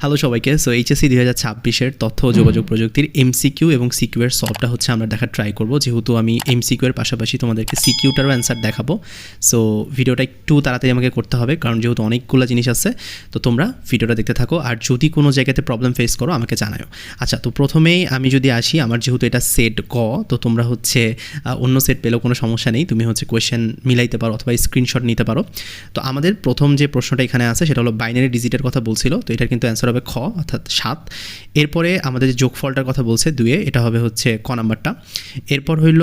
Hello সবাইকে। So HSC 2026-এর তথ্য ও যোগাযোগ প্রযুক্তির এমসিকিউ এবং সিকিউ এর সলভটা হচ্ছে আমরা দেখার ট্রাই করব, যেহেতু আমি এমসিকিউ এর পাশাপাশি তোমাদেরকে সিকিউটারও অ্যান্সার দেখাবো। সো ভিডিওটা একটু তাড়াতাড়ি আমাকে করতে হবে, কারণ যেহেতু অনেকগুলো জিনিস আছে। তো তোমরা ভিডিওটা দেখতে থাকো, আর যদি কোনো জায়গাতে প্রবলেম ফেস করো আমাকে জানাও। আচ্ছা, তো প্রথমেই আমি যদি আসি, আমার যেহেতু এটা সেট গ, তো তোমরা হচ্ছে অন্য সেট পেলেও কোনো সমস্যা নেই, তুমি হচ্ছে কোয়েশ্চেন মিলাইতে পারো অথবা স্ক্রিনশট নিতে পারো। তো আমাদের প্রথম যে প্রশ্নটা এখানে আছে সেটা হলো বাইনারি ডিজিটের কথা বলছিল, তো এটার কিন্তু অ্যান্সার হবে খ, অর্থাৎ 7। এরপরে আমাদের যে যোগফলটার কথা বলছে 2-এ, এটা হবে হচ্ছে ক নাম্বারটা। এরপর হইল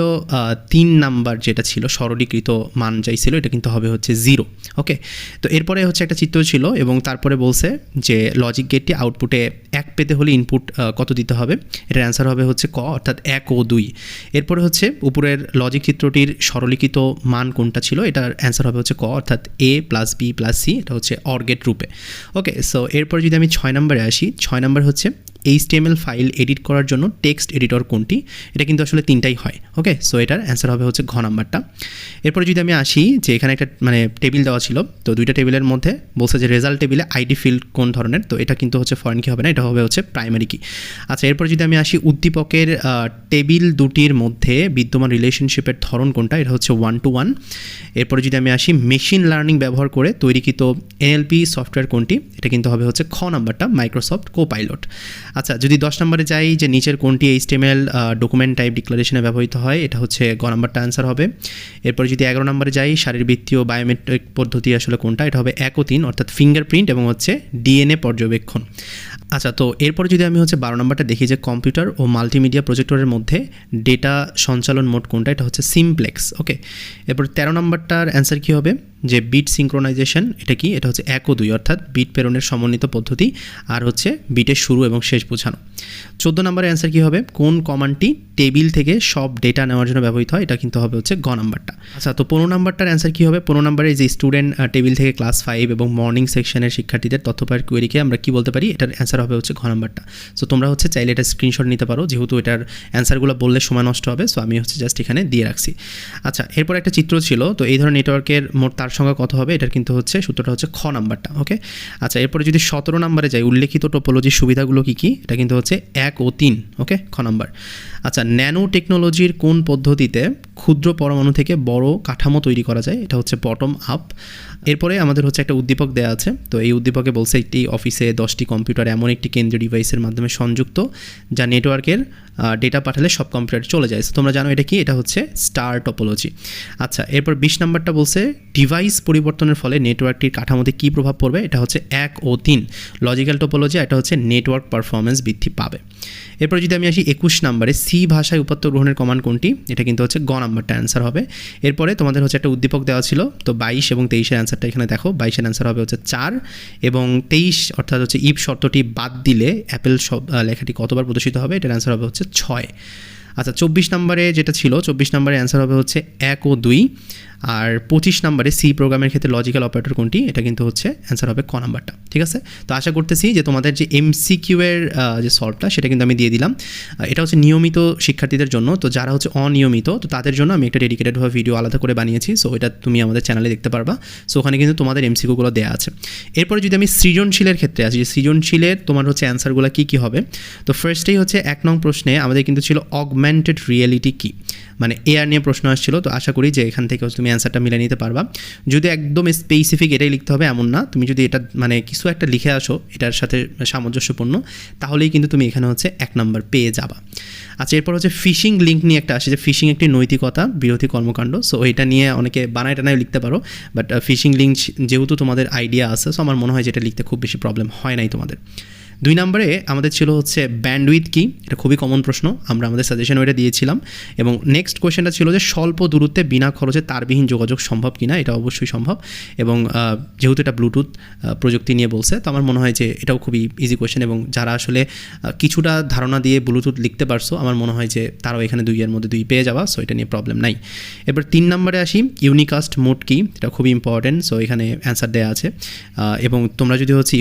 3 নাম্বার যেটা ছিল সরলীকৃত মান চাইছিল, এটা কিন্তু হবে হচ্ছে 0। ওকে, তো এরপরে হচ্ছে একটা চিত্র ছিল এবং তারপরে বলছে যে লজিক গেটটি আউটপুটে 1 পেতে হলে ইনপুট কত দিতে হবে। এটার অ্যান্সার হবে হচ্ছে ক, অর্থাৎ 1 ও 2। এরপরে হচ্ছে উপরের লজিক চিত্রটির সরলীকৃত মান কোনটা ছিল, এটার অ্যান্সার হবে হচ্ছে ক, অর্থাৎ a + b + c, এটা হচ্ছে অর গেট রূপে। ওকে, সো এরপর যদি আমি 6 নম্বরে আসি, 6 নম্বর হচ্ছে HTML ফাইল এডিট করার জন্য টেক্সট এডিটর কোনটি। এটা কিন্তু আসলে 3টাই হয়। ওকে, সো এটার অ্যান্সার হবে হচ্ছে ঘ নাম্বারটা। এরপরে যদি আমি আসি যে এখানে একটা টেবিল দেওয়া ছিল, তো 2টা টেবিলের মধ্যে বলছে যে রেজাল্ট টেবিলে আইডি ফিল্ড কোন ধরনের, তো এটা কিন্তু হচ্ছে ফরেন কি হবে না, এটা হবে হচ্ছে প্রাইমারি কি। আচ্ছা, এরপর যদি আমি আসি উদ্দীপকের টেবিল দুটির মধ্যে বিদ্যমান রিলেশনশিপের ধরন কোনটা, এটা হচ্ছে 1 to 1। এরপরে যদি আমি আসি মেশিন লার্নিং ব্যবহার করে তৈরিকৃত NLP সফটওয়্যার কোনটি, এটা কিন্তু হবে হচ্ছে খ নাম্বারটা, মাইক্রোসফট কোপাইলট। আচ্ছা, যদি 10 নম্বরে যাই যে নিচের কোনটি HTML ডকুমেন্ট টাইপ ডিক্লারেশনে ব্যবহৃত হয়, এটা হচ্ছে গ নাম্বারটা অ্যান্সার হবে। এরপরে যদি 11 নম্বরে যাই শারীরবৃত্তীয় বায়োমেট্রিক পদ্ধতি আসলে কোনটা, এটা হবে 1 ও 3, অর্থাৎ ফিঙ্গারপ্রিন্ট এবং হচ্ছে DNA পর্যবেক্ষণ। আচ্ছা, তো এরপরে যদি আমি হচ্ছে 12 নম্বরটা দেখি যে কম্পিউটার ও মাল্টিমিডিয়া প্রজেক্টরের মধ্যে ডেটা সঞ্চালন মোড কোনটা, এটা হচ্ছে সিমপ্লেক্স। ওকে, এরপর 13 নম্বরটার অ্যান্সার কী হবে যে বিট সিঙ্ক্রোনাইজেশন, এটা কি, এটা হচ্ছে 1 ও 2, অর্থাৎ বিট প্রেরণের সমন্বিত পদ্ধতি আর হচ্ছে বিটের শুরু এবং শেষ বোঝানো। 14 নম্বরের অ্যান্সার কী হবে, কোন কমান্ডটি টেবিল থেকে সব ডেটা নেওয়ার জন্য ব্যবহৃত হয়, এটা কিন্তু হবে হচ্ছে গ নাম্বারটা। আচ্ছা, তো 15 নম্বরটার অ্যান্সার কী হবে, 15 নম্বরে যে স্টুডেন্ট টেবিল থেকে ক্লাস 5 এবং মর্নিং সেকশনের শিক্ষার্থীদের তথ্যপার কোয়েরিকে আমরা কি বলতে পারি, এটার অ্যান্সার হবে হচ্ছে ঘ নাম্বারটা। সো তোমরা হচ্ছে চাইলে এটা স্ক্রিনশট নিতে পারো, যেহেতু এটার অ্যান্সারগুলো বললে সময় নষ্ট হবে, সো আমি হচ্ছে জাস্ট এখানে দিয়ে রাখছি। আচ্ছা, এরপর একটা চিত্র ছিল, তো এই ধরনের নেটওয়ার্কের মোট তার সংখ্যা কত হবে, এটার কিন্তু হচ্ছে সূত্রটা হচ্ছে খ নাম্বারটা। ওকে, আচ্ছা, এরপরে যদি 17 নম্বরে যাই উল্লেখিত টোপোলজির সুবিধাগুলো কী কী, এটা কিন্তু হচ্ছে 1 ও 3। ওকে, খ নাম্বার। আচ্ছা, ন্যানো টেকনোলজির কোন পদ্ধতিতে ক্ষুদ্র পরমাণু থেকে বড় কাঠামো তৈরি করা যায়, এটা হচ্ছে বটম আপ। এরপরে আমাদের হচ্ছে একটা উদ্দীপক দেওয়া আছে, তো এই উদ্দীপকে বলছে একটি অফিসে 10টি কম্পিউটার এমন একটি কেন্দ্রীয় ডিভাইসের মাধ্যমে সংযুক্ত যা নেটওয়ার্কের ডেটা পাঠালে সব কম্পিউটারে চলে যায়। তোমরা জানো এটা কি, এটা হচ্ছে স্টার টপোলজি। আচ্ছা, এরপর 20 নাম্বারটা বলছে ডিভাইস পরিবর্তনের ফলে নেটওয়ার্কটির কাঠামোতে কী প্রভাব পড়বে, এটা হচ্ছে 1 ও 3, লজিক্যাল টপোলজি, এটা হচ্ছে নেটওয়ার্ক পারফরমেন্স বৃদ্ধি পাবে। এরপর যদি আমি আসি 21 নাম্বারে সি ভাষায় উপাত্ত গ্রহণের কমান্ড কোনটি, এটা কিন্তু হচ্ছে গ নাম্বারটা অ্যান্সার হবে। এরপরে তোমাদের হচ্ছে একটা উদ্দীপক দেওয়া ছিল, তো 22 এবং 23-এর অ্যান্সারটা এখানে দেখো, 22-এর অ্যান্সার হবে হচ্ছে 4 এবং 23, অর্থাৎ হচ্ছে ইফ শর্তটি বাদ দিলে অ্যাপেল লেখাটি কতবার প্রদর্শিত হবে, এটার অ্যান্সার হবে হচ্ছে 6। আচ্ছা, 24 নম্বরে যেটা ছিল, 24 নম্বরে অ্যান্সার হবে হচ্ছে 1 ও 2। আর 25 নম্বরে সি প্রোগ্রামের ক্ষেত্রে লজিক্যাল অপারেটর কোনটি, এটা কিন্তু হচ্ছে অ্যান্সার হবে ক নাম্বারটা। ঠিক আছে, তো আশা করতেছি যে তোমাদের যে এমসিকিউ এর যে সলভটা সেটা কিন্তু আমি দিয়ে দিলাম। এটা হচ্ছে নিয়মিত শিক্ষার্থীদের জন্য, তো যারা হচ্ছে অনিয়মিত, তো তাদের জন্য আমি একটা ডেডিকেটেডভাবে ভিডিও আলাদা করে বানিয়েছি, সো এটা তুমি আমাদের চ্যানেলে দেখতে পারবা। সো ওখানে কিন্তু তোমাদের এমসিকিউগুলো দেওয়া আছে। এরপরে যদি আমি সৃজনশীলের ক্ষেত্রে আসি, যে সৃজনশীলের তোমার হচ্ছে অ্যান্সারগুলো কী কী হবে, তো ফার্স্টেই হচ্ছে 1 নং প্রশ্নে আমাদের কিন্তু ছিল অগমেন্টেড রিয়েলিটি কী, মানে এআর নিয়ে প্রশ্ন আসছিল। তো আশা করি যে এখান থেকে তুমি অ্যান্সারটা মিলে নিতে পারবা। যদি একদম স্পেসিফিক এটাই লিখতে হবে এমন না, তুমি যদি এটা কিছু একটা লিখে আসো এটার সাথে সামঞ্জস্যপূর্ণ, তাহলেই কিন্তু তুমি এখানে হচ্ছে 1 নাম্বার পেয়ে যাবা। আচ্ছা, এরপর হচ্ছে ফিশিং লিঙ্ক নিয়ে একটা আসে, যে ফিশিং একটি নৈতিকতা বিরোধী কর্মকাণ্ড। সো এটা নিয়ে অনেকে বানায় টানায় লিখতে পারো, বাট ফিশিং লিঙ্ক যেহেতু তোমাদের আইডিয়া আছে, সো আমার মনে হয় যে এটা লিখতে খুব বেশি প্রবলেম হয় নাই তোমাদের। 2 নম্বরে আমাদের ছিল হচ্ছে ব্যান্ডউইথ কি, এটা খুবই কমন প্রশ্ন, আমরা আমাদের সাজেশন ওইটা দিয়েছিলাম। এবং নেক্সট কোয়েশ্চেনটা ছিল যে স্বল্প দূরত্বে বিনা খরচে তারবিহীন যোগাযোগ সম্ভব কিনা, এটা অবশ্যই সম্ভব। এবং যেহেতু এটা ব্লুটুথ প্রযুক্তি নিয়ে বলছে, তো আমার মনে হয় যে এটাও খুবই ইজি কোয়েশ্চেন, এবং যারা আসলে কিছুটা ধারণা দিয়ে ব্লুটুথ লিখতে পারছো, আমার মনে হয় যে তারাও এখানে 2-এর মধ্যে 2 পেয়ে যাওয়া, সো এটা নিয়ে প্রবলেম নাই। এবার 3 নম্বরে আসি, ইউনিকাস্ট মোড কি, এটা খুবই ইম্পর্টেন্ট, সো এখানে অ্যান্সার দেওয়া আছে। এবং তোমরা যদি হচ্ছে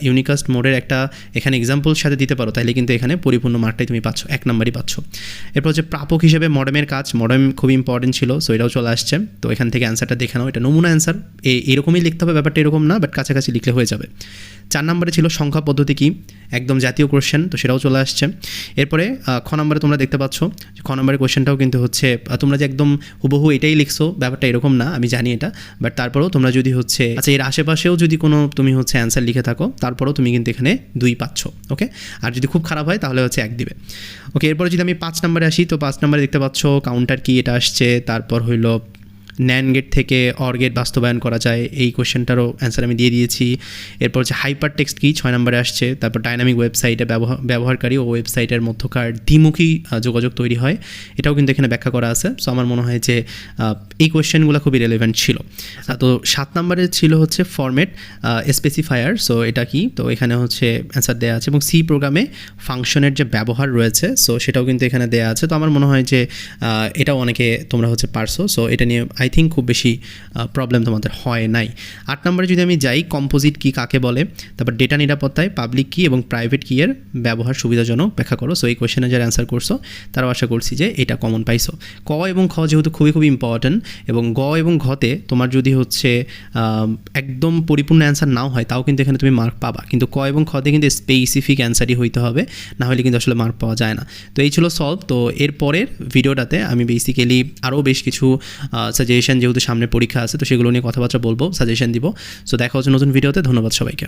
ইউনিকাস্ট মোডের একটা এখানে এক্সাম্পল সাথে দিতে পারো তাহলে কিন্তু এখানে পরিপূর্ণ মার্কটাই তুমি পাচ্ছ, 1 নাম্বারই পাচ্ছ। এরপর হচ্ছে প্রাপক হিসেবে মডেমের কাজ, মডেম খুব ইম্পর্টেন্ট ছিল, সো এটাও চলে আসছে। তো এখান থেকে অ্যান্সারটা দেখে নাও, এটা নমুনা অ্যান্সার, এরকমই লিখতে হবে, ব্যাপারটা এরকম না, বাট কাছাকাছি লিখলে হয়ে যাবে। 4 নম্বরে ছিল সংখ্যা পদ্ধতি কি, একদম জাতীয় কোশ্চেন, তো সেটাও চলে আসছে। এরপরে খ নম্বরে তোমরা দেখতে পাচ্ছ খ নম্বরের কোশ্চেনটাও কিন্তু হচ্ছে তোমরা যে একদম হুবহু এটাই লিখছো, ব্যাপারটা এরকম না, আমি জানি এটা, বাট তারপরেও তোমরা যদি হচ্ছে আচ্ছা এর আশেপাশেও যদি কোনো তুমি হচ্ছে অ্যান্সার লিখে থাকো তারপরেও তুমি কিন্তু এখানে 2 পাচ্ছ, ওকে। আর যদি খুব খারাপ হয় তাহলে হচ্ছে 1 দিবে, ওকে। এরপরে যদি আমি 5 নম্বরে আসি, তো 5 নম্বরে দেখতে পাচ্ছ কাউন্টার কি, এটা আসছে। তারপর হইলো ন্যান্ড গেট থেকে অর গেট বাস্তবায়ন করা যায়, এই কোশ্চেনটারও অ্যান্সার আমি দিয়ে দিয়েছি। এরপর হচ্ছে হাইপার টেক্সট কি 6 নম্বরে আসছে। তারপর ডাইনামিক ওয়েবসাইটে ব্যবহারকারী ও ওয়েবসাইটের মধ্যকার দ্বিমুখী যোগাযোগ তৈরি হয়, এটাও কিন্তু এখানে ব্যাখ্যা করা আছে। সো আমার মনে হয় যে এই কোশ্চেনগুলো খুবই রেলেভেন্ট ছিল। তো 7 নম্বরে ছিল হচ্ছে ফরম্যাট স্পেসিফায়ার, সো এটা কি, তো এখানে হচ্ছে অ্যান্সার দেওয়া আছে। এবং সি প্রোগ্রামে ফাংশনের যে ব্যবহার রয়েছে, সো সেটাও কিন্তু এখানে দেওয়া আছে। তো আমার মনে হয় যে এটাও অনেকে তোমরা হচ্ছে পারছো, সো এটা নিয়ে আই থিঙ্ক খুব বেশি প্রবলেম তোমাদের হয় নাই। 8 নম্বরে যদি আমি যাই, কম্পোজিট কি কাকে বলে, তারপর ডেটা নিরাপত্তায় পাবলিক কি এবং প্রাইভেট কি এর ব্যবহার সুবিধাজনক ব্যাখ্যা করো। সো এই কোয়েশ্চেনে যারা অ্যান্সার করছো তারাও আশা করছি যে এটা কমন পাইছো। ক এবং খ যেহেতু খুবই খুবই ইম্পর্ট্যান্ট, এবং গ এবং ঘতে তোমার যদি হচ্ছে একদম পরিপূর্ণ অ্যান্সার নাও হয় তাও কিন্তু এখানে তুমি মার্ক পাবা, কিন্তু ক এবং খতে কিন্তু স্পেসিফিক অ্যান্সারই হইতে হবে, না হলে কিন্তু আসলে মার্ক পাওয়া যায় না। তো এই ছিল সলভ। তো এর পরের ভিডিওটাতে আমি বেসিক্যালি আরও বেশ কিছু সাজেশন, যেহেতু সামনে পরীক্ষা আছে তো সেগুলো নিয়ে কথাবার্তা বলবো, সাজেশন দিব। সো দেখা হচ্ছে নতুন ভিডিওতে, ধন্যবাদ সবাইকে।